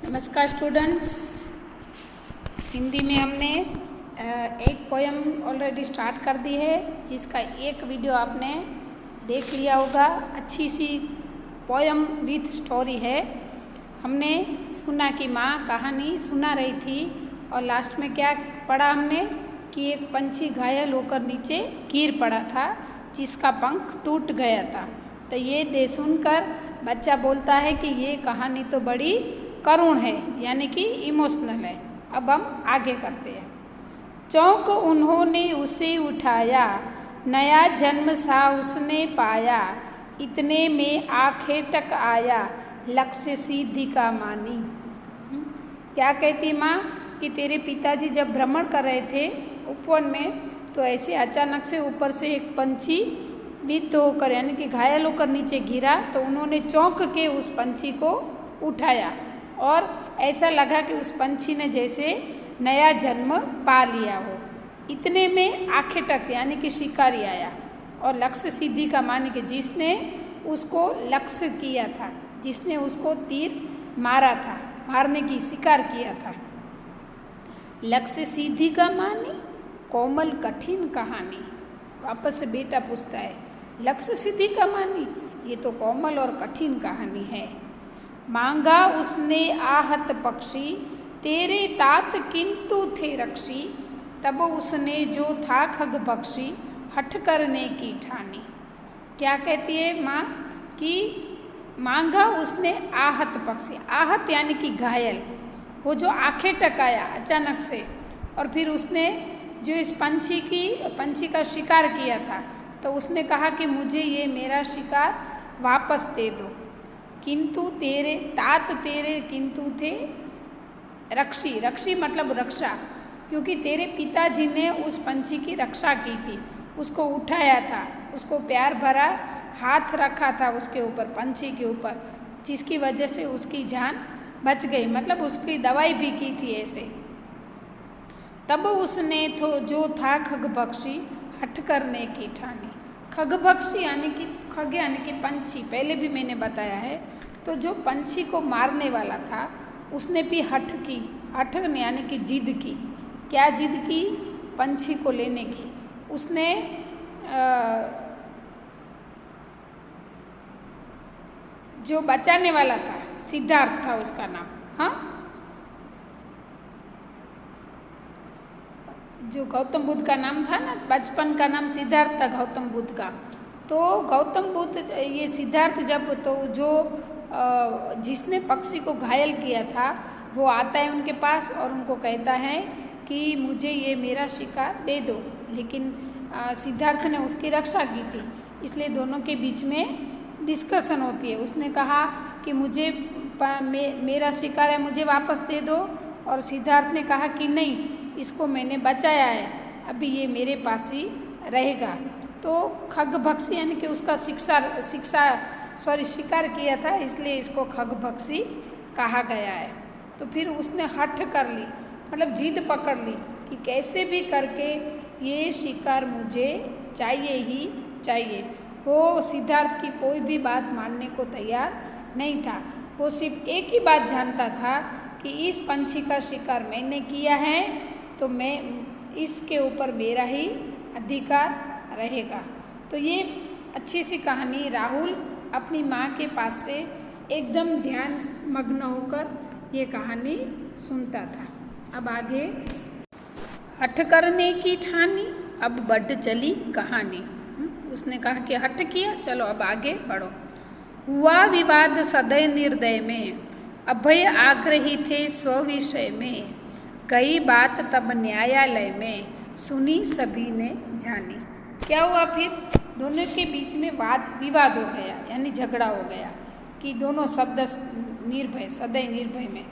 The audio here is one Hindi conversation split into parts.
नमस्कार स्टूडेंट्स। हिंदी में हमने एक पोयम ऑलरेडी स्टार्ट कर दी है, जिसका एक वीडियो आपने देख लिया होगा। अच्छी सी पोयम विथ स्टोरी है। हमने सुना की माँ कहानी सुना रही थी और लास्ट में क्या पढ़ा हमने कि एक पंछी घायल होकर नीचे गिर पड़ा था, जिसका पंख टूट गया था। तो ये सुनकर बच्चा बोलता है कि ये कहानी तो बड़ी करुण है, यानी कि इमोशनल है। अब हम आगे करते हैं। चौंक उन्होंने उसे उठाया, नया जन्म सा उसने पाया, इतने में आंखें टक आया, लक्ष्य सिद्धि का मानी। क्या कहती माँ कि तेरे पिताजी जब भ्रमण कर रहे थे उपवन में, तो ऐसे अचानक से ऊपर से एक पंछी विद्ध होकर यानी कि घायल होकर नीचे गिरा, तो उन्होंने चौंक के उस पंछी को उठाया और ऐसा लगा कि उस पंछी ने जैसे नया जन्म पा लिया हो। इतने में आंखें टक यानी कि शिकारी आया और लक्ष्य सिद्धि का मानी कि जिसने उसको लक्ष्य किया था, जिसने उसको तीर मारा था, मारने की शिकार किया था। लक्ष्य सिद्धि का मानी कोमल कठिन कहानी। वापस से बेटा पूछता है, लक्ष्य सिद्धि का मानी, ये तो कोमल और कठिन कहानी है। मांगा उसने आहत पक्षी, तेरे तात किंतु थे रक्षी, तब उसने जो था खग बख्शी, हठ करने की ठानी। क्या कहती है माँ कि मांगा उसने आहत पक्षी, आहत यानी कि घायल, वो जो आंखें टकाया अचानक से, और फिर उसने जो इस पंछी का शिकार किया था, तो उसने कहा कि मुझे ये मेरा शिकार वापस दे दो। किंतु तेरे तात तेरे किंतु थे रक्षी, रक्षी मतलब रक्षा, क्योंकि तेरे पिताजी ने उस पंछी की रक्षा की थी, उसको उठाया था, उसको प्यार भरा हाथ रखा था उसके ऊपर, पंछी के ऊपर, जिसकी वजह से उसकी जान बच गई, मतलब उसकी दवाई भी की थी ऐसे। तब उसने तो जो था खग बख्शी, हठ करने की ठानी। खग बख्शी यानी कि खग यानी कि पंछी, पहले भी मैंने बताया है। तो जो पंछी को मारने वाला था उसने भी हठ की, हठ यानी कि जिद की। क्या जिद की? पंछी को लेने की। उसने जो बचाने वाला था, सिद्धार्थ था उसका नाम, हाँ, जो गौतम बुद्ध का नाम था ना, बचपन का नाम सिद्धार्थ था गौतम बुद्ध का। तो गौतम बुद्ध ये सिद्धार्थ जब तो जो जिसने पक्षी को घायल किया था वो आता है उनके पास और उनको कहता है कि मुझे ये मेरा शिकार दे दो, लेकिन सिद्धार्थ ने उसकी रक्षा की थी, इसलिए दोनों के बीच में डिस्कशन होती है। उसने कहा कि मुझे मेरा शिकार है, मुझे वापस दे दो, और सिद्धार्थ ने कहा कि नहीं, इसको मैंने बचाया है, अभी ये मेरे पास ही रहेगा। तो खग बख्शी यानी कि उसका शिकार किया था, इसलिए इसको खग बख्शी कहा गया है। तो फिर उसने हठ कर ली, मतलब जिद पकड़ ली कि कैसे भी करके ये शिकार मुझे चाहिए ही चाहिए। वो सिद्धार्थ की कोई भी बात मानने को तैयार नहीं था। वो सिर्फ एक ही बात जानता था कि इस पंछी का शिकार मैंने किया है, तो मैं इसके ऊपर मेरा ही अधिकार रहेगा। तो ये अच्छी सी कहानी, राहुल अपनी माँ के पास से एकदम ध्यान मग्न होकर ये कहानी सुनता था। अब आगे, हठ करने की ठानी, अब बढ़ चली कहानी। उसने कहा कि हठ किया, चलो अब आगे बढ़ो। हुआ विवाद सदय निर्दय में, अभय आग्रही थे स्वविषय में, गई बात तब न्यायालय में, सुनी सभी ने जानी। क्या हुआ फिर? दोनों के बीच में वाद विवाद हो गया, यानी झगड़ा हो गया कि दोनों सदस्य निर्भय, सदैव निर्भय में,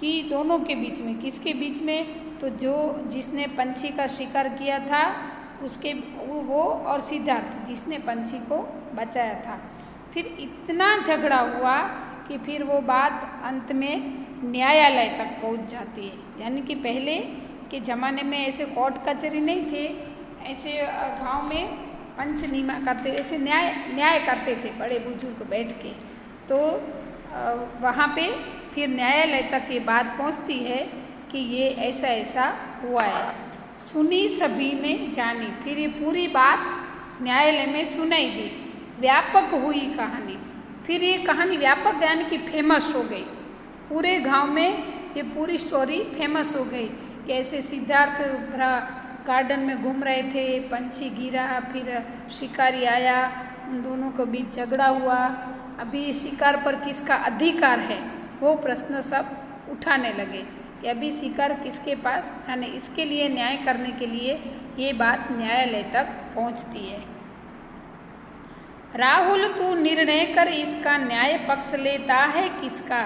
कि दोनों के बीच में, किसके बीच में? तो जो जिसने पंछी का शिकार किया था उसके वो और सिद्धार्थ जिसने पंछी को बचाया था। फिर इतना झगड़ा हुआ कि फिर वो बात अंत में न्यायालय तक पहुंच जाती है। यानी कि पहले के ज़माने में ऐसे कोर्ट कचहरी नहीं थे, ऐसे गांव में पंचनीमा करते, ऐसे न्याय करते थे बड़े बुजुर्ग बैठ के। तो वहाँ पे फिर न्यायालय तक ये बात पहुँचती है कि ये ऐसा ऐसा हुआ है। सुनी सभी ने जानी, फिर ये पूरी बात न्यायालय में सुनाई दी। व्यापक हुई कहानी, फिर ये कहानी व्यापक यानी कि फेमस हो गई। पूरे गांव में ये पूरी स्टोरी फेमस हो गई। कैसे सिद्धार्थ गार्डन में घूम रहे थे, पंछी गिरा, फिर शिकारी आया, उन दोनों के बीच झगड़ा हुआ। अभी शिकार पर किसका अधिकार है वो प्रश्न सब उठाने लगे कि अभी शिकार किसके पास जाने। इसके लिए न्याय करने के लिए ये बात न्यायालय तक पहुंचती है। राहुल तू निर्णय कर इसका, न्याय पक्ष लेता है किसका।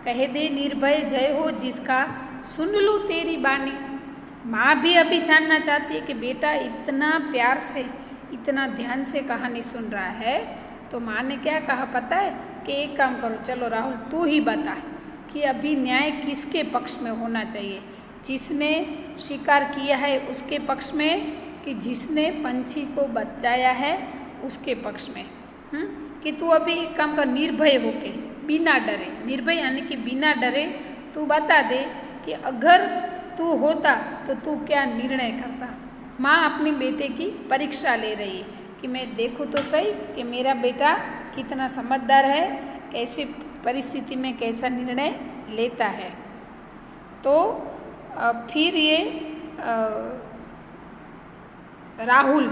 कह दे निर्भय जय हो जिसका, सुन लूँ तेरी बानी। माँ भी अभी जानना चाहती है कि बेटा इतना प्यार से इतना ध्यान से कहानी सुन रहा है, तो माँ ने क्या कहा पता है कि एक काम करो, चलो राहुल तू ही बता कि अभी न्याय किसके पक्ष में होना चाहिए। जिसने शिकार किया है उसके पक्ष में कि जिसने पंछी को बचाया है उसके पक्ष में। कि तू अभी एक काम कर, निर्भय होके बिना डरे, निर्भय यानी कि बिना डरे तू बता दे कि अगर तू होता तो तू क्या निर्णय करता। माँ अपनी बेटे की परीक्षा ले रही है कि मैं देखूँ तो सही कि मेरा बेटा कितना समझदार है, कैसे परिस्थिति में कैसा निर्णय लेता है। तो फिर ये राहुल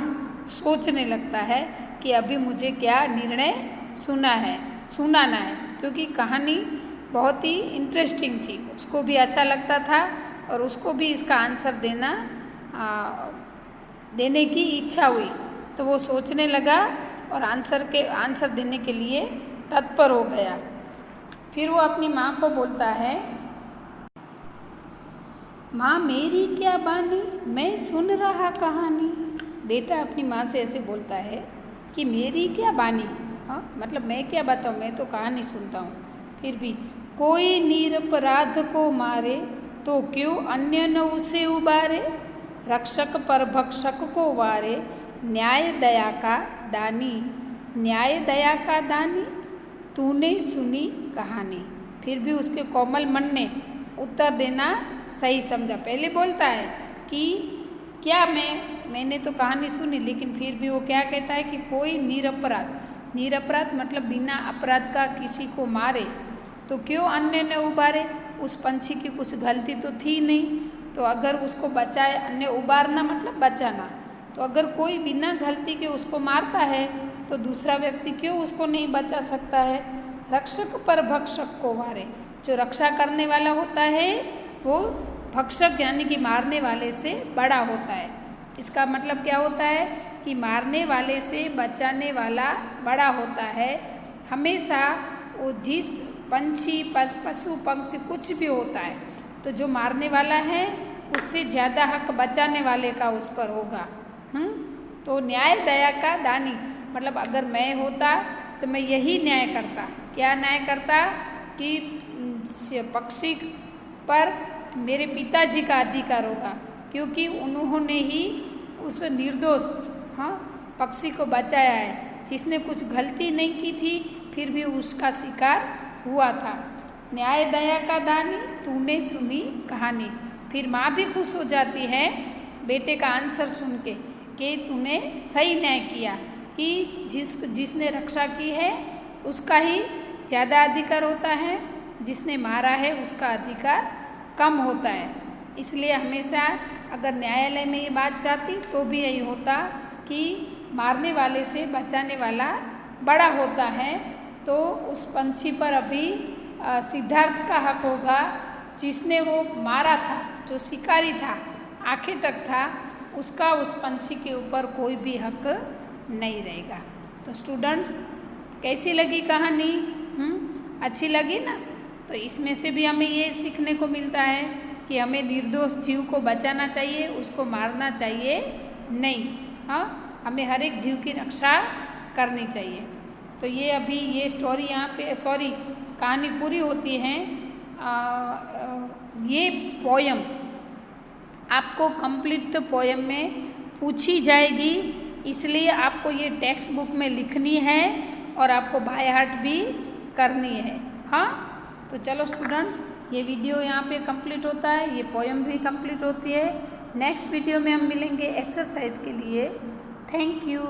सोचने लगता है कि अभी मुझे क्या निर्णय सुनाना है, क्योंकि कहानी बहुत ही इंटरेस्टिंग थी। उसको भी अच्छा लगता था और उसको भी इसका आंसर देने की इच्छा हुई। तो वो सोचने लगा और आंसर देने के लिए तत्पर हो गया। फिर वो अपनी माँ को बोलता है, माँ मेरी क्या बानी, मैं सुन रहा कहानी। बेटा अपनी माँ से ऐसे बोलता है कि मेरी क्या बानी, हाँ मतलब मैं क्या बताऊँ, मैं तो कहानी सुनता हूँ। फिर भी कोई निरपराध को मारे तो क्यों अन्य न उसे उबारे। रक्षक पर भक्षक को वारे, न्याय दया का दानी, न्याय दया का दानी, तूने सुनी कहानी। फिर भी उसके कोमल मन ने उत्तर देना सही समझा। पहले बोलता है कि क्या मैंने तो कहानी सुनी, लेकिन फिर भी वो क्या कहता है कि कोई निरपराध मतलब बिना अपराध का किसी को मारे तो क्यों अन्य ने उबारे। उस पंछी की कुछ गलती तो थी नहीं, तो अगर उसको बचाए, अन्य उबारना मतलब बचाना, तो अगर कोई बिना गलती के उसको मारता है तो दूसरा व्यक्ति क्यों उसको नहीं बचा सकता है। रक्षक पर भक्षक को वारे, जो रक्षा करने वाला होता है वो भक्षक यानी कि मारने वाले से बड़ा होता है। इसका मतलब क्या होता है कि मारने वाले से बचाने वाला बड़ा होता है। हमेशा वो जिस पंछी पशु पक्षी कुछ भी होता है, तो जो मारने वाला है उससे ज़्यादा हक बचाने वाले का उस पर होगा। तो न्याय दया का दानी मतलब अगर मैं होता तो मैं यही न्याय करता। क्या न्याय करता कि पक्षी पर मेरे पिताजी का अधिकार होगा, क्योंकि उन्होंने ही उस निर्दोष पक्षी को बचाया है, जिसने कुछ गलती नहीं की थी फिर भी उसका शिकार हुआ था। न्याय दया का दानी, तूने सुनी कहानी। फिर माँ भी खुश हो जाती है बेटे का आंसर सुन के कि तूने सही न्याय किया कि जिसने रक्षा की है उसका ही ज़्यादा अधिकार होता है, जिसने मारा है उसका अधिकार कम होता है। इसलिए हमेशा अगर न्यायालय में ये बात जाती तो भी यही होता कि मारने वाले से बचाने वाला बड़ा होता है। तो उस पंछी पर अभी सिद्धार्थ का हक होगा, जिसने वो मारा था, जो शिकारी था, आखिर तक था, उसका उस पंछी के ऊपर कोई भी हक नहीं रहेगा। तो स्टूडेंट्स कैसी लगी कहानी? अच्छी लगी ना? तो इसमें से भी हमें ये सीखने को मिलता है कि हमें निर्दोष जीव को बचाना चाहिए, उसको मारना चाहिए नहीं। हमें हर एक जीव की रक्षा करनी चाहिए। तो ये अभी ये स्टोरी यहाँ पे कहानी पूरी होती है। ये पोयम आपको कंप्लीट पोयम में पूछी जाएगी, इसलिए आपको ये टेक्स्ट बुक में लिखनी है और आपको बाय हार्ट भी करनी है। हाँ, तो चलो स्टूडेंट्स, ये वीडियो यहाँ पे कंप्लीट होता है, ये पोएम भी कंप्लीट होती है। नेक्स्ट वीडियो में हम मिलेंगे एक्सरसाइज के लिए। Thank you.